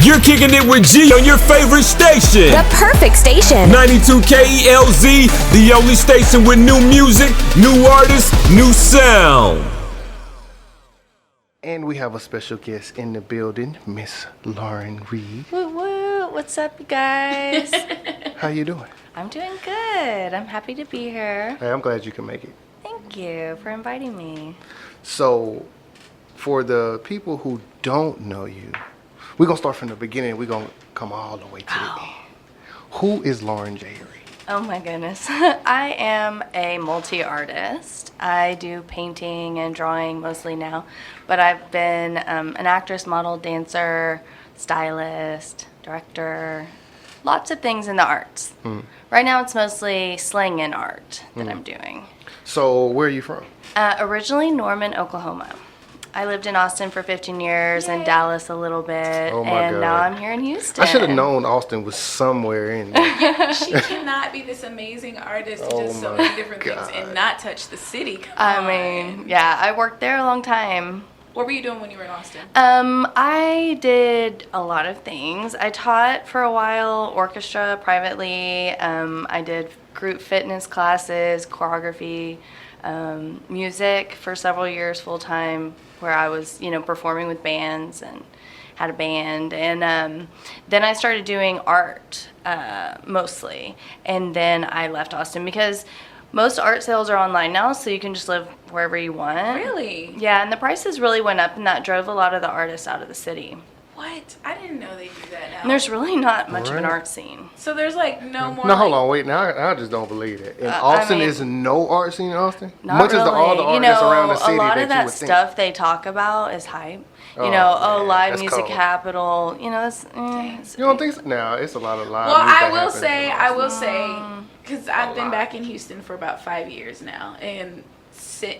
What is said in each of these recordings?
You're kicking it with G on your favorite station. The perfect station. 92 KELZ, the only station with new music, new artists, new sound. And we have a special guest in the building, Miss Lauren Reed. Woo woo! What's up, you guys? How you doing? I'm doing good. I'm happy to be here. Hey, I'm glad you can make it. Thank you for inviting me. So, for the people who don't know you, we're going to start from the beginning. We're going to come all the way to the end. Who is Lauren J. Reed? Oh my goodness. I am a multi-artist. I do painting and drawing mostly now, but I've been an actress, model, dancer, stylist, director, lots of things in the arts. Right now it's mostly slang and art that I'm doing. So, where are you from? Originally Norman, Oklahoma. I lived in Austin for 15 years and Dallas a little bit, Oh my and God. now I'm here in Houston. I should have known Austin was somewhere in there. She cannot be this amazing artist who does so my many different things God. and not touch the city. Come I on. mean, yeah, I worked there a long time. What were you doing when you were in Austin? I did a lot of things. I taught for a while orchestra privately. I did group fitness classes, choreography, music for several years full time, where I was, performing with bands and had a band. And then I started doing art mostly. And then I left Austin because most art sales are online now, so you can just live wherever you want. Really? Yeah, and the prices really went up, and that drove a lot of the artists out of the city. What? I didn't know they do that now. And there's really not much of an Right. art scene. So there's like no more. No, hold like- on, wait. Now I just don't believe it. In I Austin, mean, is no art scene in Austin? Not Much really. as all the artists around the city a lot that of you that would stuff they talk about is hype. Oh, man, Live that's music cold. capital. That's. It's, You don't think so? No, it's a lot of live Well, music I will happening say, in I Austin. will say, because I've been lot. back in Houston for about 5 years now, and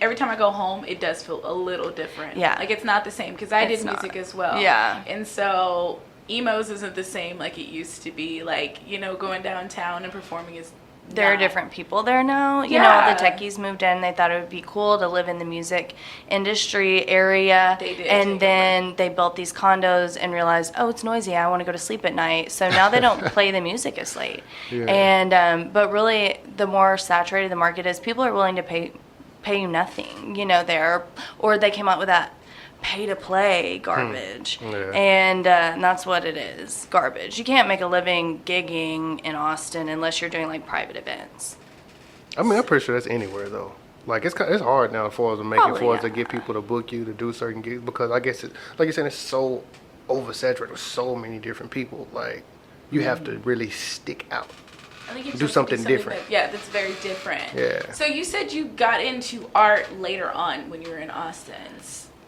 every time I go home, it does feel a little different. Yeah. Like it's not the same because I It's did music not. as well. Yeah. And so emos isn't the same like it used to be. Like, going downtown and performing is. There are not. different people there now. Yeah. The techies moved in. They thought it would be cool to live in the music industry area. They did And take then they built these condos and realized, oh, it's noisy. I want to go to sleep at night. So now they don't play the music as late. Yeah. And but really, the more saturated the market is, people are willing to pay you nothing. There, or they came out with that pay to play garbage. Yeah. And that's what it is, garbage. You can't make a living gigging in Austin unless you're doing like private events. I mean, I'm pretty sure that's anywhere though. Like it's hard now for us to make Probably, it for us to yeah. get people to book you to do certain gigs because I guess like you're saying, it's so oversaturated with so many different people. Like you have to really stick out. I think you Do just something have to do different. that's very different. Yeah. So you said you got into art later on when you were in Austin.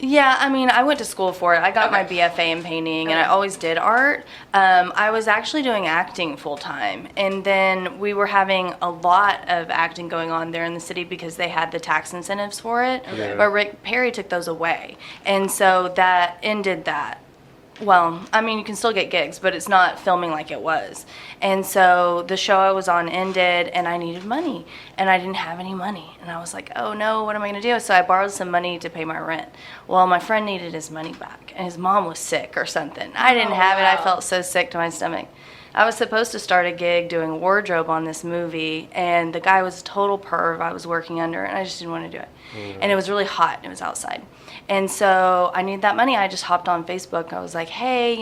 Yeah, I mean, I went to school for it. I got my Okay. BFA in painting, and I always did art. I was actually doing acting full time, and then we were having a lot of acting going on there in the city because they had the tax incentives for it. Yeah. But Rick Perry took those away, and so that ended that. Well, I mean, you can still get gigs, but it's not filming like it was. And so the show I was on ended, and I needed money, and I didn't have any money. And I was like, oh no, what am I going to do? So I borrowed some money to pay my rent. Well, my friend needed his money back, and his mom was sick or something. I didn't have it. I wow. felt so sick to my stomach. I was supposed to start a gig doing wardrobe on this movie, and the guy was a total perv I was working under, and I just didn't want to do it. And it was really hot, and it was outside. And so I needed that money. I just hopped on Facebook. I was like, hey,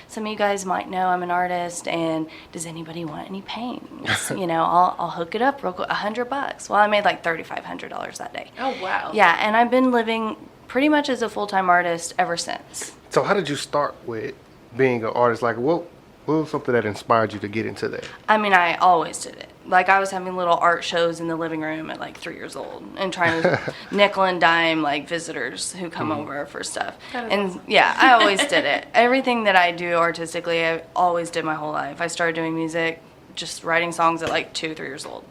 some of you guys might know I'm an artist, and does anybody want any paintings? I'll hook it up real quick, $100. Well, I made like $3,500 that day. Oh, wow. Yeah, and I've been living pretty much as a full-time artist ever since. So how did you start with being an artist? Like what was something that inspired you to get into that? I mean, I always did it. Like, I was having little art shows in the living room at like 3 years old and trying to nickel and dime like visitors who come over for stuff. That is And awesome. yeah, I always did it. Everything that I do artistically, I always did my whole life. I started doing music, just writing songs at like 2, 3 years old.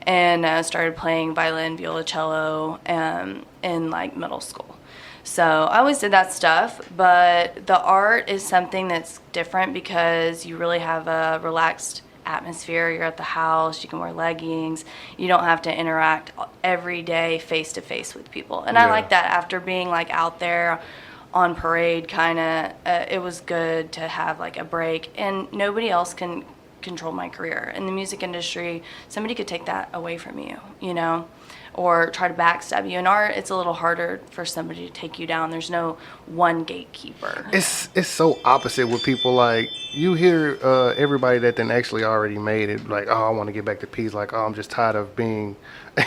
And started playing violin, violoncello in like middle school. So I always did that stuff, but the art is something that's different because you really have a relaxed atmosphere. You're at the house, you can wear leggings, you don't have to interact every day face to face with people. And I Yeah. like that after being like out there on parade kind of. It was good to have like a break, and nobody else can control my career. In the music industry, somebody could take that away from you, you know, or try to backstab you. In art, it's a little harder for somebody to take you down. There's no one gatekeeper. It's so opposite with people. Like, you hear everybody that then actually already made it, like, oh, I want to get back to peace. Like, oh, I'm just tired of being,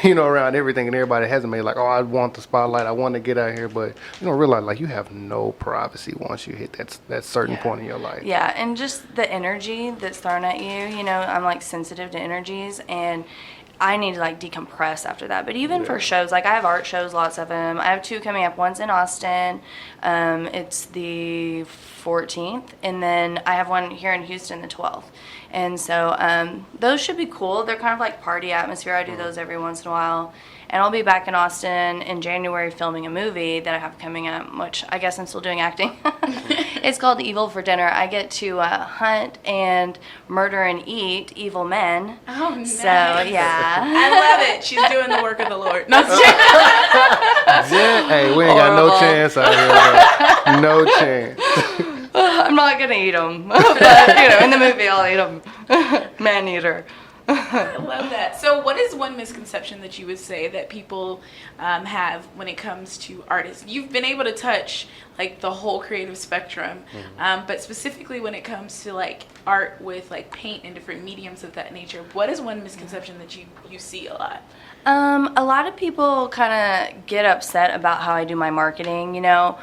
you know, around everything. And everybody that hasn't made, like, oh, I want the spotlight. I want to get out here. But you don't realize, like, you have no privacy once you hit that certain point in your life. Yeah, and just the energy that's thrown at you, you know, I'm like sensitive to energies, and I need to like decompress after that. But even for shows, like I have art shows, lots of them. I have 2 coming up. One's in Austin. It's the 14th. And then I have one here in Houston the 12th. And so those should be cool. They're kind of like party atmosphere. I do those every once in a while. And I'll be back in Austin in January filming a movie that I have coming up, which I guess I'm still doing acting. It's called Evil for Dinner. I get to hunt and murder and eat evil men. Oh, nice. So, yeah. I love it. She's doing the work of the Lord. No, Hey, we ain't got no chance out here, bro. No chance. I'm not going to eat them. But, you know, in the movie, I'll eat them. Man eater. I love that. So what is one misconception that you would say that people have when it comes to artists? You've been able to touch like the whole creative spectrum, but specifically when it comes to like art with like paint and different mediums of that nature, what is one misconception that you see a lot? A lot of people kind of get upset about how I do my marketing, you know.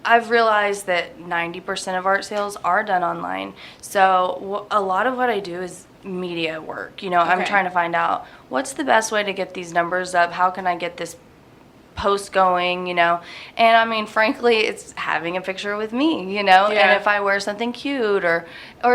I've realized that 90% of art sales are done online. So a lot of what I do is media work. You know, I'm trying to find out what's the best way to get these numbers up. How can I get this post going, you know? And I mean, frankly, it's having a picture with me, you know? Yeah. And if I wear something cute or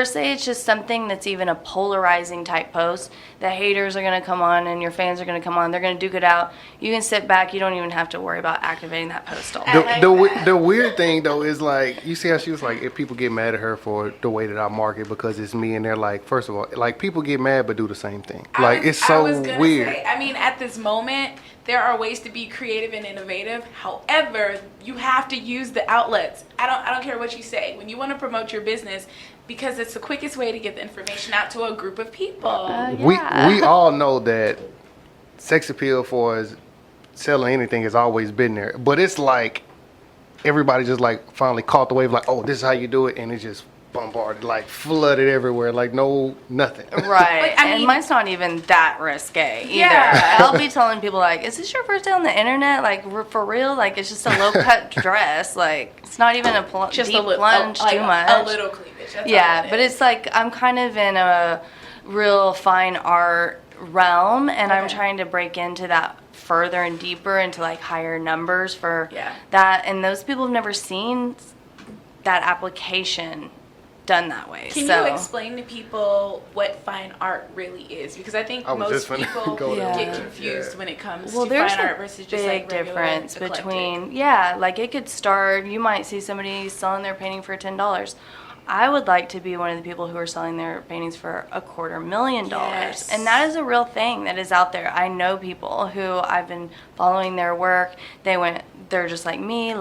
say it's just something that's even a polarizing type post, the haters are going to come on and your fans are going to come on. They're going to duke it out. You can sit back. You don't even have to worry about activating that post all day. The weird thing, though, is like, you see how she was like, if people get mad at her for the way that I market because it's me, and they're like, first of all, like, people get mad but do the same thing. Like, it's so weird. I mean, at this moment, there are ways to be creative and innovative. However, you have to use the outlets. I don't care what you say. When you want to promote your business, because it's the quickest way to get the information out to a group of people. We all know that sex appeal for us selling anything has always been there, but it's like everybody just like finally caught the wave, like, oh, this is how you do it, and it just bombarded, like flooded everywhere, like nothing. Right. I mean, and mine's not even that risque either. Yeah. I'll be telling people like, is this your first day on the internet? Like, for real? Like, it's just a low cut dress. Like, it's not even a just deep a plunge like too much. A little cleavage. That's Yeah, but it's like I'm kind of in a real fine art realm, and I'm trying to break into that further and deeper into like higher numbers for that. And those people have never seen that application done that way. Can you explain to people what fine art really is? Because I think most people get confused when it comes to fine art versus just like big difference between like it could start. You might see somebody selling their painting for $10. I would like to be one of the people who are selling their paintings for $250,000. And that is a real thing that is out there. I know people who I've been following their work. They're just like me,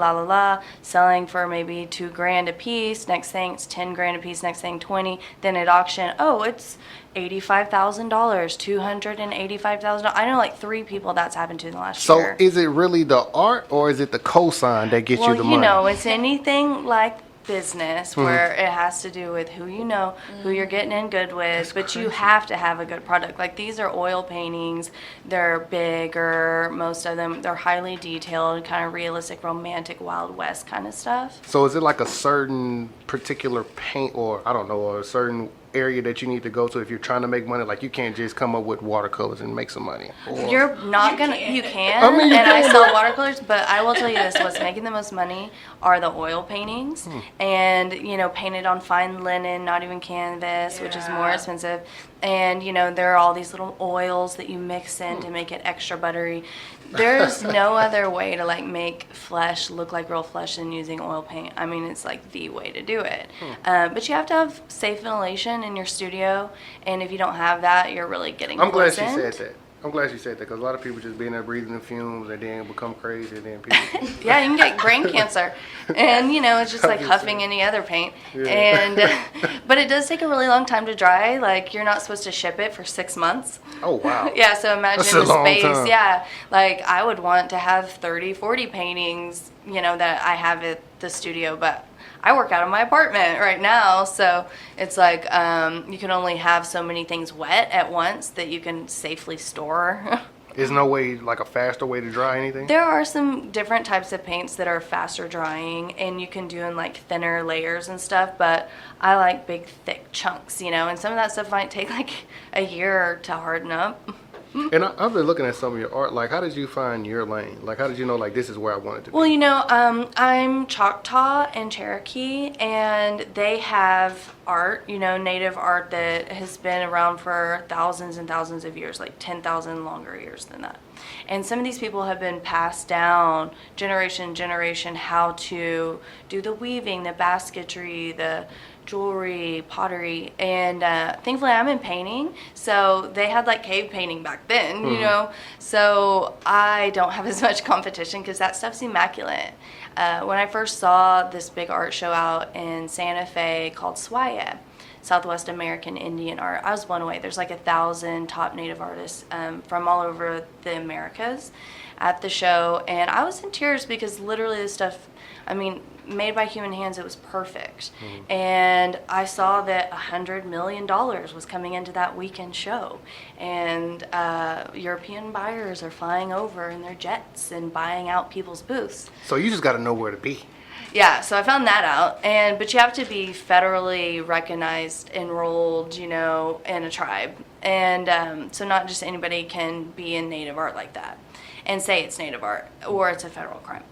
selling for maybe $2,000 a piece. Next thing it's $10,000 a piece. Next thing 20. Then at auction, it's $85,000, $285,000. I know like 3 people that's happened to in the last year. So is it really the art, or is it the cosign that gets you the money? Well, you know, it's anything like business where it has to do with who you know, who you're getting in good with, but you have to have a good product. Like, these are oil paintings. They're bigger, most of them. They're highly detailed, kind of realistic, romantic, Wild West kind of stuff. So is it like a certain particular paint, or I don't know, or a certain area that you need to go to if you're trying to make money? Like, you can't just come up with watercolors and make some money. You're not gonna. You can. I mean, I sell watercolors, but I will tell you this: what's making the most money are the oil paintings, and painted on fine linen, not even canvas, which is more expensive. And there are all these little oils that you mix in to make it extra buttery. There's no other way to like make flesh look like real flesh than using oil paint. I mean, it's like the way to do it. But you have to have safe ventilation in your studio, and if you don't have that, you're really getting poisoned. I'm glad she said that. I'm glad you said that because a lot of people just being there breathing the fumes and then become crazy and then people. Yeah, you can get brain cancer, and you know it's just like huffing any other paint. Yeah. And but it does take a really long time to dry. Like you're not supposed to ship it for 6 months. Oh wow. Yeah, so imagine That's a the long space. time. Yeah, like I would want to have 30, 40 paintings, you know, that I have at the studio, but I work out of my apartment right now, so it's like you can only have so many things wet at once that you can safely store. There's no way, like a faster way to dry anything? There are some different types of paints that are faster drying, and you can do in like thinner layers and stuff, but I like big, thick chunks, you know, and some of that stuff might take like a year to harden up. And I've been looking at some of your art. Like, how did you find your lane? Like, how did you know, like, this is where I wanted to be? Well, you know, I'm Choctaw and Cherokee, and they have art, you know, native art that has been around for thousands and thousands of years, like 10,000 longer years than that. And some of these people have been passed down generation to generation how to do the weaving, the basketry, the jewelry, pottery, and thankfully I'm in painting, so they had like cave painting back then, you know, so I don't have as much competition because that stuff's immaculate. When I first saw this big art show out in Santa Fe called SWAIA, Southwest American Indian Art, I was blown away. There's like 1,000 top native artists from all over the Americas at the show, and I was in tears because literally this stuff, I mean, made by human hands, it was perfect. And I saw that $100 million was coming into that weekend show, and European buyers are flying over in their jets and buying out people's booths. So you just got to know where to be. Yeah, so I found that out, but you have to be federally recognized, enrolled, you know, in a tribe, and so not just anybody can be in native art like that and say it's native art or it's a federal crime.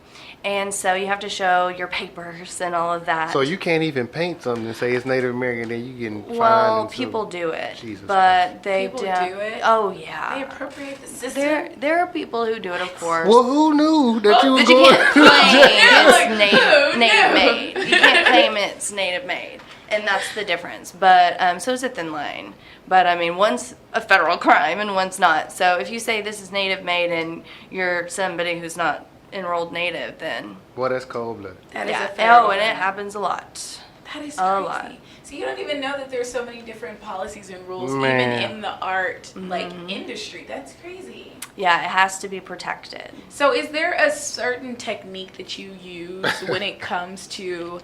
And so you have to show your papers and all of that. So you can't even paint something and say it's Native American, then you can find Well, and people do it, Jesus but Christ. they People don't. do it? Oh They yeah. appropriate the system. There are people who do it, of course. Well, who knew that you were But you going can't to claim Like, it's who native knew? made. You can't claim it's native made, and that's the difference. But so it's a thin line. But I mean, one's a federal crime and one's not. So if you say this is native made and you're somebody who's not enrolled native, then Well, that's cold-blooded. That is a yeah. federal Oh, and it crime. happens a lot. That is A crazy. lot. So you don't even know that there's so many different policies and rules Man. even in the art like industry. That's crazy. Yeah, it has to be protected. So is there a certain technique that you use when it comes to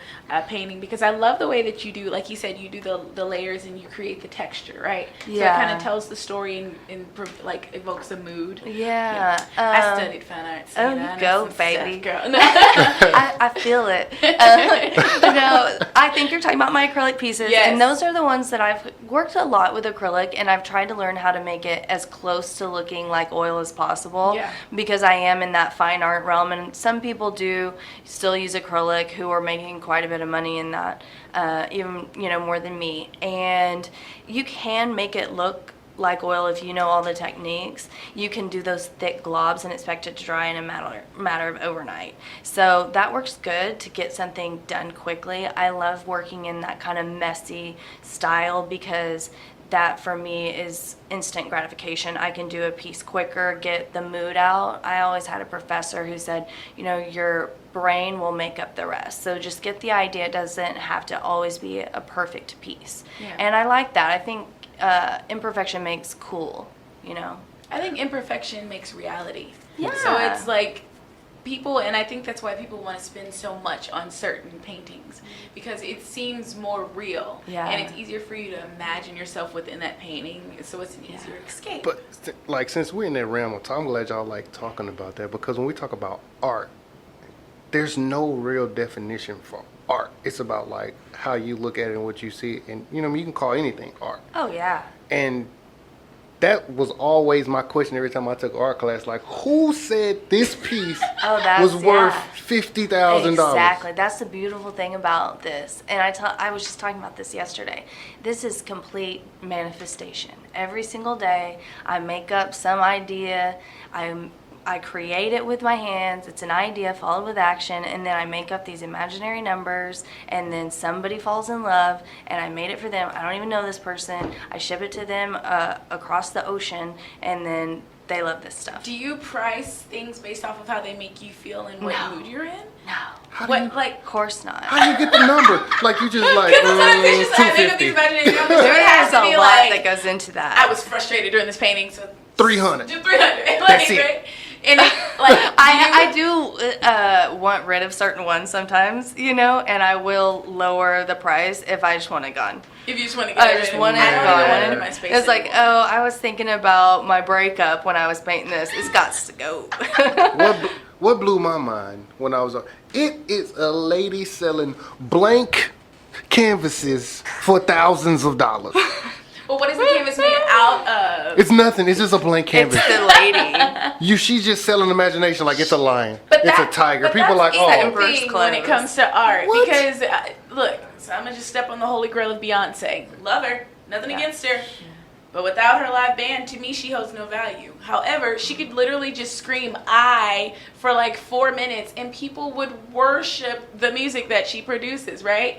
painting? Because I love the way that you do, like you said, you do the layers and you create the texture, right? So it Yeah. kind of tells the story and like evokes a mood. Yeah. I studied fine arts. oh, you know, you I know go, some stuff, baby. girl. I feel it. No, I think you're talking about my acrylic pieces, Yes. and those are the ones that I've worked a lot with acrylic, and I've tried to learn how to make it as close to looking like oil as possible. Yeah. Because I am in that fine art realm, and some people do still use acrylic who are making quite a bit of money in that, even more than me. And you can make it look like oil if you know all the techniques. You can do those thick globs and expect it to dry in a matter of overnight. So that works good to get something done quickly. I love working in that kind of messy style because that for me is instant gratification. I can do a piece quicker, get the mood out. I always had a professor who said, your brain will make up the rest. So just get the idea. It doesn't have to always be a perfect piece. Yeah. And I like that. I think imperfection makes cool, I think imperfection makes reality. Yeah. So it's like people, and I think that's why people want to spend so much on certain paintings because it seems more real. Yeah. And it's easier for you to imagine yourself within that painting, so it's an easier escape. But like, since we're in that realm of time, I'm glad y'all like talking about that because when we talk about art, there's no real definition for art. It's about like how you look at it and what you see, and you can call anything art. Oh, yeah. And that was always my question every time I took art class. Like, who said this piece was worth $50,000? Exactly. That's the beautiful thing about this. And I was just talking about this yesterday. This is complete manifestation. Every single day, I make up some idea. I create it with my hands. It's an idea followed with action, and then I make up these imaginary numbers, and then somebody falls in love, and I made it for them. I don't even know this person. I ship it to them across the ocean, and then they love this stuff. Do you price things based off of how they make you feel and what No. mood you're in? No. What, like, Of course not. How do you get the number? Like you just like because sometimes it's just, I make up these 250, imaginary numbers. So it There's has to a be lot like, that goes into that. I was frustrated during this painting, so 300. do 300. Like, That's it. right? And like, I do want rid of certain ones sometimes, you know, and I will lower the price if I just want it gone. if you just want to get I rid just of want it I don't even want it gone. in my space It's like, anymore. oh, I was thinking about my breakup when I was painting this. It's got to go. What blew my mind when I was on? It is a lady selling blank canvases for thousands of dollars. Well, what is the canvas made out of? It's nothing. It's just a blank It's canvas. the lady. She's just selling imagination like it's a lion. But it's that- a tiger. but People that's like, the oh, Emperor's thing when it clothes. comes to art. What? Because, look, so I'm going to just step on the holy grail of Beyonce. Love her. Nothing Yeah. against her. But without her live band, to me, she holds no value. However, she could literally just scream "I" for like 4 minutes, and people would worship the music that she produces, right?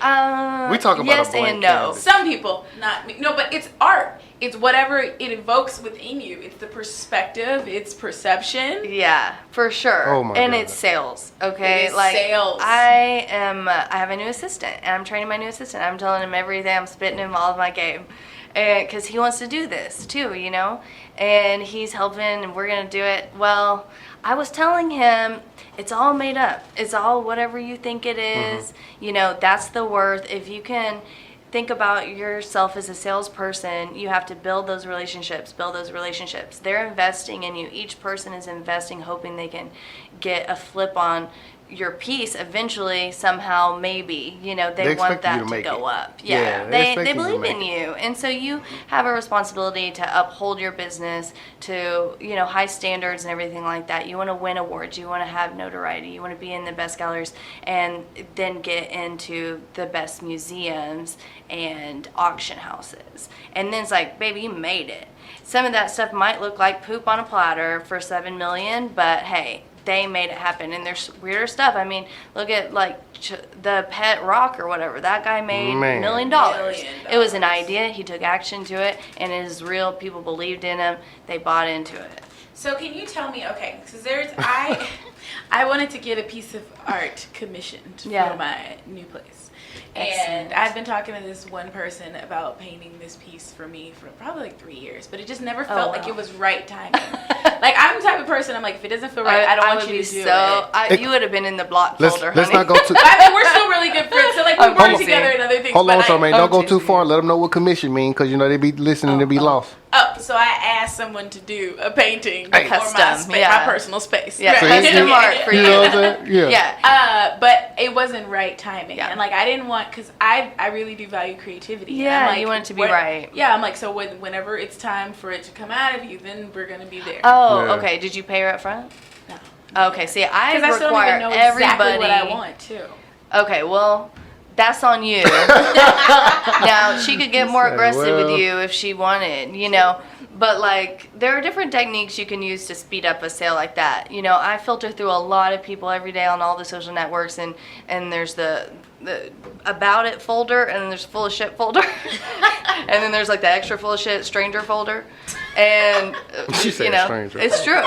We talk about yes a blank and no. canvas. Some people, not me. No, but it's art. It's whatever it evokes within you. It's the perspective. It's perception. Yeah, for sure. Oh my and God. it's sales, okay? It is like sales. I have a new assistant, and I'm training my new assistant. I'm telling him everything. I'm spitting him all of my game, and because he wants to do this too, you know. And he's helping, and we're gonna do it. Well, I was telling him it's all made up. It's all whatever you think it is. You know, that's the worth. If you can think about yourself as a salesperson, you have to build those relationships. They're investing in you. Each person is investing, hoping they can get a flip on your piece eventually, somehow, maybe. You know, they want expect you that to to make go it. up. Yeah, Yeah, they they expect you to believe make in it. you. And so you have a responsibility to uphold your business to, you know, high standards and everything like that. You want to win awards. You want to have notoriety. You want to be in the best galleries and then get into the best museums and auction houses. And then it's like, baby, you made it. Some of that stuff might look like poop on a platter for $7 million, but hey, they made it happen. And there's weirder stuff. I mean, look at like the pet rock or whatever. That guy made Man. $1 million. It was an idea. He took action to it, and it is real. People believed in him. They bought into it. So can you tell me, okay, because I wanted to get a piece of art commissioned Yeah. for my new place. And Excellent. I've been talking to this one person about painting this piece for me for probably like 3 years, but it just never felt like wow. it was right timing. Like, I'm the type of person, I'm like, if it doesn't feel right, I don't want would you be to do so, it. you would have been in the block let's folder, let's honey. not go too. I mean, we're still really good friends, so like, we I'm work teasing. together and other things. Hold on, but Charmaine. I'm Don't go too teasing. far. Let them know what commission mean, because you know they be listening. They be lost. so I asked someone to do a painting Hey. for my, Custom, my yeah. personal space. Yeah, So custom you- art for You you. know what I'm saying? Yeah. Yeah. But it wasn't right timing, Yeah. and like I didn't want, because I really do value creativity. And Yeah, I'm like, you want it to be right. Yeah, I'm like, so whenever it's time for it to come out of you, then we're gonna be there. Oh, Yeah. okay. Did you pay her up front? No, Okay, see, I because I still don't require even know everybody. exactly what I want too. Okay, well, that's on you. Now, she could get more said, aggressive well. with you if she wanted, you know. But, like, there are different techniques you can use to speed up a sale like that. You know, I filter through a lot of people every day on all the social networks, and there's the about it folder, and then there's full of shit folder. And then there's, like, the extra full of shit stranger folder. And, She said you know, stranger. it's true.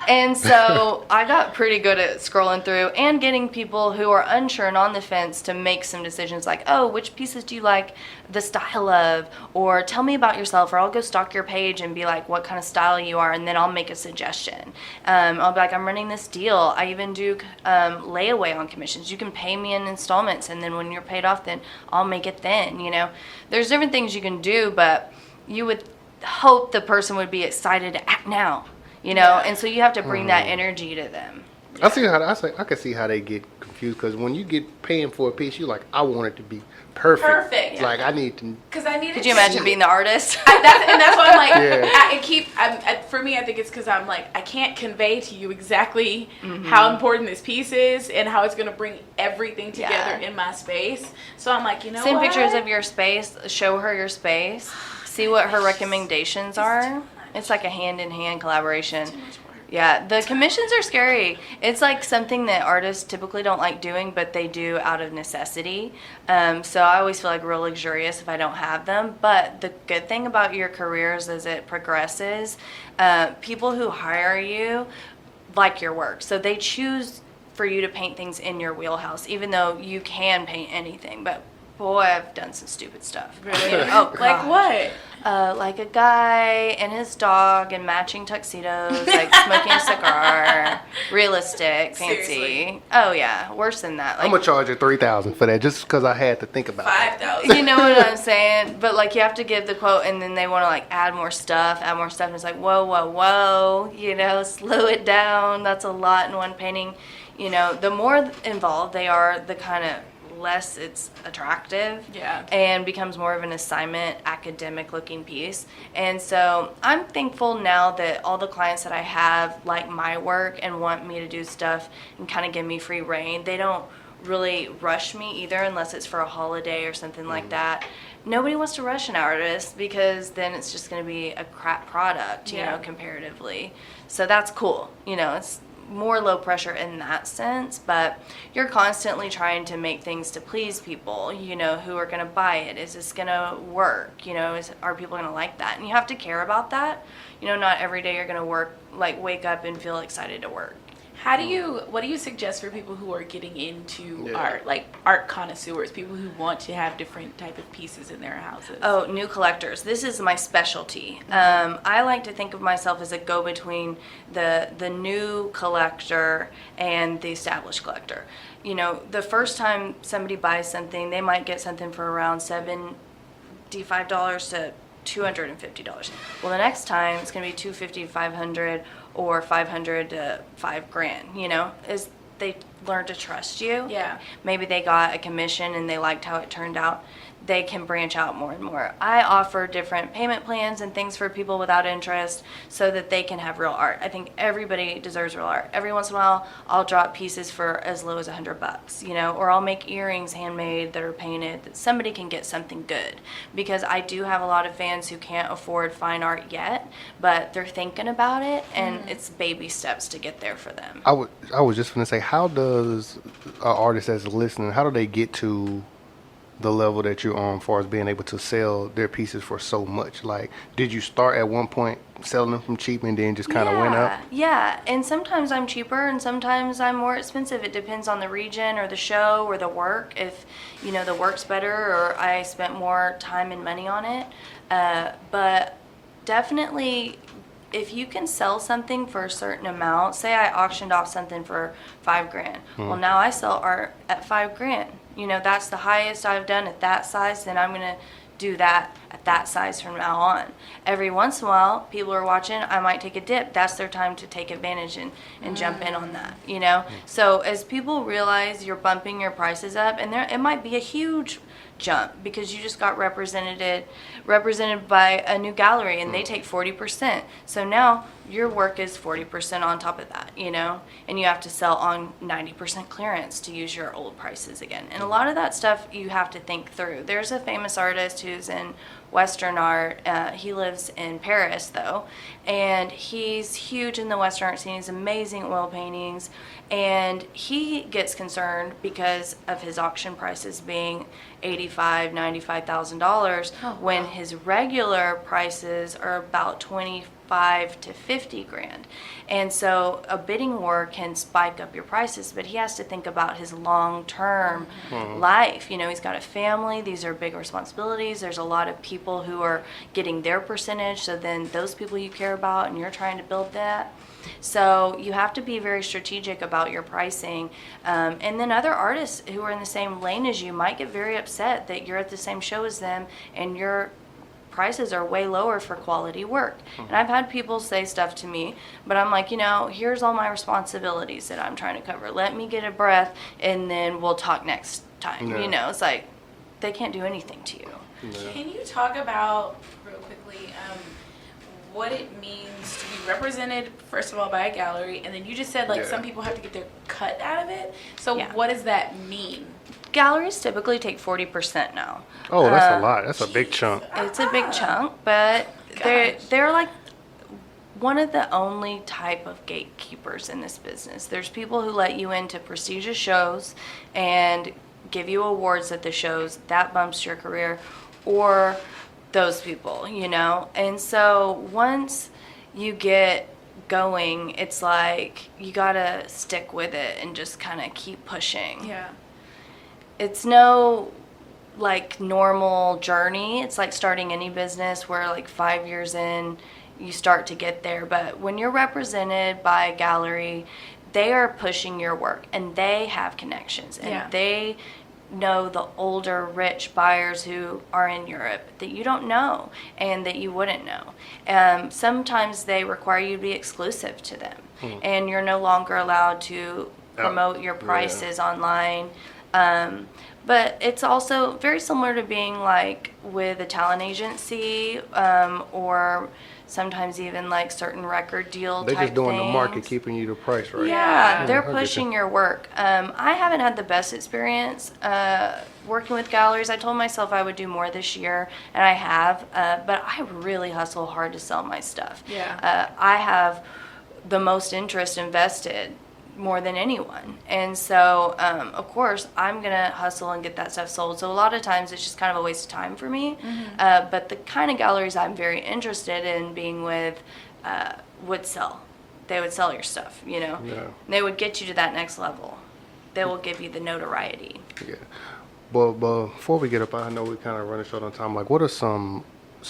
And so I got pretty good at scrolling through and getting people who are unsure and on the fence to make some decisions like, oh, which pieces do you like the style of? Or tell me about yourself, or I'll go stalk your page and be like, what kind of style you are, and then I'll make a suggestion. I'll be like, I'm running this deal. I even do layaway on commissions. You can pay me in installments, and then when you're paid off, then I'll make it then, you know. There's different things you can do, but you would hope the person would be excited to act now. You know, Yeah. and so you have to bring that energy to them. I see how I can see how they get confused, because when you get paying for a piece, you're like, I want it to be perfect. Perfect. Like I need to. Because I needed. Could you imagine being the artist? And that's why I'm like, Yeah. for me, I think it's because I'm like, I can't convey to you exactly how important this piece is and how it's going to bring everything together Yeah. in my space. So I'm like, you know Send what? pictures of your space, show her your space, see what her recommendations are. It's like a hand-in-hand collaboration. Too much work. Yeah, the commissions are scary. It's like something that artists typically don't like doing, but they do out of necessity. So I always feel like real luxurious if I don't have them. But the good thing about your careers as it progresses, people who hire you like your work. So they choose for you to paint things in your wheelhouse, even though you can paint anything. But boy, I've done some stupid stuff. Really? Oh, Like what? like a guy and his dog in matching tuxedos, like smoking a cigar, realistic, fancy. Seriously? Oh yeah, worse than that. I'm Like, gonna charge you $3,000 for that just because I had to think about it. 5,000. you know what I'm saying? But like, you have to give the quote, and then they want to like add more stuff, and it's like, whoa, slow it down. That's a lot in one painting. The more involved they are, the kind of less it's attractive, and becomes more of an assignment, academic looking piece. And so I'm thankful now that all the clients that I have like my work and want me to do stuff and kind of give me free reign. They don't really rush me either, unless it's for a holiday or something like that. Nobody wants to rush an artist, because then it's just going to be a crap product, comparatively. So that's cool. It's more low pressure in that sense, but you're constantly trying to make things to please people, who are going to buy it. Is this going to work? Are people going to like that? And you have to care about that. Not every day you're going to wake up and feel excited to work. What do you suggest for people who are getting into art, like art connoisseurs, people who want to have different type of pieces in their houses? Oh, new collectors. This is my specialty. I like to think of myself as a go-between the new collector and the established collector. The first time somebody buys something, they might get something for around $75 to $250. Well, the next time it's going to be $250 to $500, or $500 to $5,000. As they learn to trust you. Yeah. Maybe they got a commission and they liked how it turned out. They can branch out more and more. I offer different payment plans and things for people without interest so that they can have real art. I think everybody deserves real art. Every once in a while, I'll drop pieces for as low as $100, or I'll make earrings handmade that are painted that somebody can get something good. Because I do have a lot of fans who can't afford fine art yet, but they're thinking about it, and it's baby steps to get there for them. I was just gonna say, how does an artist that's listening, how do they get to the level that you're on, as far as being able to sell their pieces for so much? Like, did you start at one point selling them from cheap and then just kind of went up? Yeah, and sometimes I'm cheaper and sometimes I'm more expensive. It depends on the region or the show or the work. If the work's better, or I spent more time and money on it. But definitely, if you can sell something for a certain amount, say I auctioned off something for $5,000. Well, now I sell art at $5,000. That's the highest I've done at that size. Then I'm gonna do that at that size from now on. Every once in a while, people are watching, I might take a dip. That's their time to take advantage and jump in on that. So as people realize you're bumping your prices up, and it might be a huge jump because you just got represented by a new gallery, and they take 40%. So now your work is 40% on top of that, and you have to sell on 90% clearance to use your old prices again. And a lot of that stuff you have to think through. There's a famous artist who's in Western art. He lives in Paris though, and he's huge in the Western art scene. He's amazing oil paintings, and he gets concerned because of his auction prices being $85,000, $95,000 when his regular prices are about $25,000 to $50,000. And so a bidding war can spike up your prices, but he has to think about his long-term life. He's got a family. These are big responsibilities. There's a lot of people who are getting their percentage, so then those people you care about, and you're trying to build that. So you have to be very strategic about your pricing. And then other artists who are in the same lane as you might get very upset that you're at the same show as them and your prices are way lower for quality work. And I've had people say stuff to me, but I'm like, here's all my responsibilities that I'm trying to cover. Let me get a breath, and then we'll talk next time. It's like they can't do anything to you. Can you talk about, real quickly, what it means to be represented, first of all, by a gallery, and then you just said some people have to get their cut out of it. So what does that mean? Galleries typically take 40% now. Oh, that's a lot. That's a big chunk. It's a big chunk, but they're like one of the only type of gatekeepers in this business. There's people who let you into prestigious shows and give you awards at the shows. That bumps your career. Or those people, you know? And so once you get going, it's like you gotta stick with it and just kind of keep pushing. Yeah. It's no like normal journey. It's like starting any business where like 5 years in you start to get there. But when you're represented by a gallery, they are pushing your work and they have connections and they know the older rich buyers who are in Europe that you don't know and that you wouldn't know. Sometimes they require you to be exclusive to them and you're no longer allowed to promote your prices online. But it's also very similar to being like with a talent agency or sometimes even like certain record deal type things. They're just doing the market, keeping you the price right. Yeah, they're pushing your work. I haven't had the best experience working with galleries. I told myself I would do more this year, and I have. But I really hustle hard to sell my stuff. Yeah. I have the most interest invested more than anyone. And so, of course, I'm going to hustle and get that stuff sold. So a lot of times it's just kind of a waste of time for me. But the kind of galleries I'm very interested in being with would sell. They would sell your stuff, you know. Yeah. They would get you to that next level. They will give you the notoriety. Yeah. But before we get up, I know we kind of running short on time. Like, what are some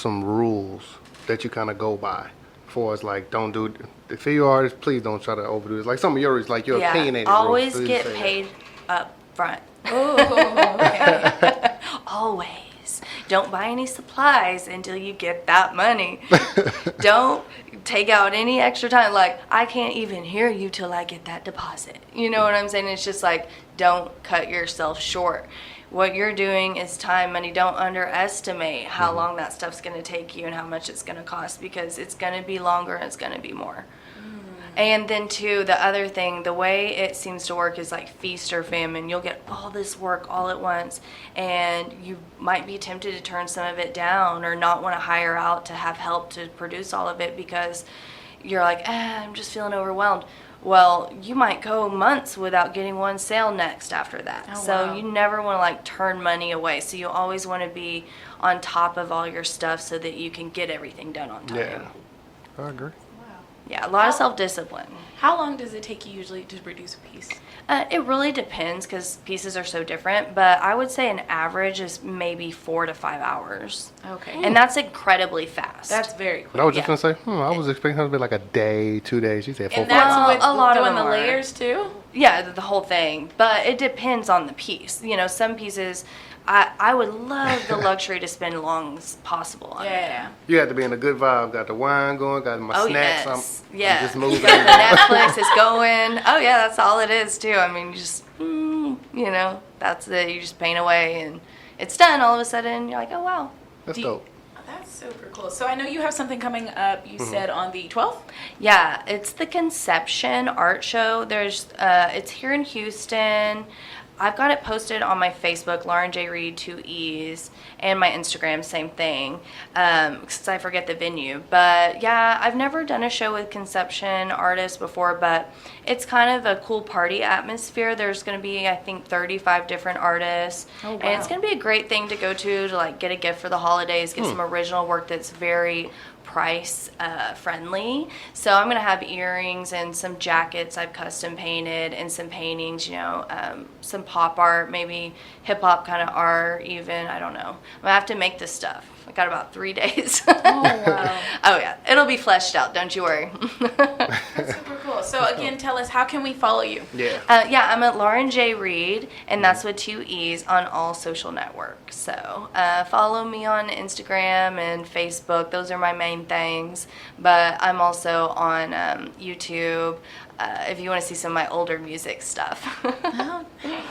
rules that you kind of go by? For us, like, don't do, if you're artist, please don't try to overdo this. Like some of yours, like your opinionated always rules. get paid up front. Oh, okay. Always. Don't buy any supplies until you get that money. Don't take out any extra time. Like, I can't even hear you till I get that deposit. You know what I'm saying? It's just like, don't cut yourself short. What you're doing is time, money. Don't underestimate how long that stuff's going to take you and how much it's going to cost, because it's going to be longer and it's going to be more. And then, too, the other thing, the way it seems to work is like feast or famine. You'll get all this work all at once, and you might be tempted to turn some of it down or not want to hire out to have help to produce all of it because you're like, I'm just feeling overwhelmed. Well, you might go months without getting one sale next after that. Oh, so wow. you never want to like turn money away. So you always want to be on top of all your stuff so that you can get everything done on time. Yeah, I agree. Yeah, a lot of self-discipline. How long does it take you usually to produce a piece? It really depends because pieces are so different, but I would say an average is maybe 4 to 5 hours. Okay. And that's incredibly fast. That's very quick. But I was just going to say, I was expecting it to be like a day, 2 days. You said 4 And that's Well, with a lot of doing them the are. layers too? Yeah, the whole thing. But it depends on the piece. You know, some pieces, I would love the luxury to spend long as possible on it. Yeah. You have to be in a good vibe. Got the wine going, got my Oh, snacks. yes. I'm Yeah. just moving. The Netflix is going. Oh, yeah, that's all it is, too. I mean, you just, you know, that's it. You just paint away, and it's done. All of a sudden, you're like, oh, wow. That's Do- dope. That's super cool. So I know you have something coming up, you said on the 12th? Yeah, it's the Conception Art Show. It's here in Houston. I've got it posted on my Facebook, Lauren J. Reed, 2 E's, and my Instagram, same thing, because I forget the venue. But yeah, I've never done a show with Conception artists before, but it's kind of a cool party atmosphere. There's going to be, I think, 35 different artists. Oh, wow. And it's going to be a great thing to go to like get a gift for the holidays, get some original work that's very price friendly. So I'm going to have earrings and some jackets I've custom painted and some paintings, you know, some pop art, maybe hip hop kind of art even. I don't know. I'm going to have to make this stuff. I got about 3 days. Oh, wow. Oh, yeah. It'll be fleshed out. Don't you worry. That's super cool. So again, tell us, how can we follow you? Yeah. Yeah, I'm at Lauren J. Reed, and that's with 2 E's on all social networks. So follow me on Instagram and Facebook. Those are my main things. But I'm also on YouTube if you want to see some of my older music stuff.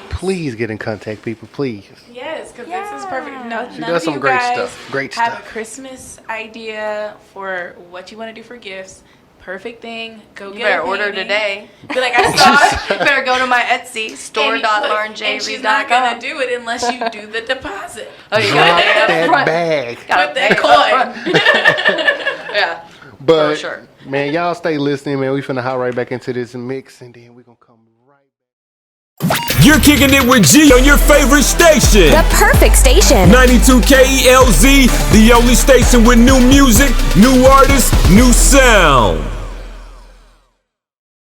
Please get in contact, people. Please. Yes, because this is perfect. No, She none does of some you great guys stuff. Great have stuff. a Christmas idea for what you want to do for gifts. Perfect thing. Go You get better a order painting. today. Be like, I saw it. You better go to my Etsy, And she's store.laurenjreed.com. not going to do it unless you do the deposit. Oh, you Drop got to pay up that front. bag. Gotta Put pay that up front. coin. Yeah. But sure. man, y'all stay listening, man. We finna hop right back into this mix, and then we gonna come right back. You're kicking it with G on your favorite station. The perfect station. 92 KELZ, the only station with new music, new artists, new sound.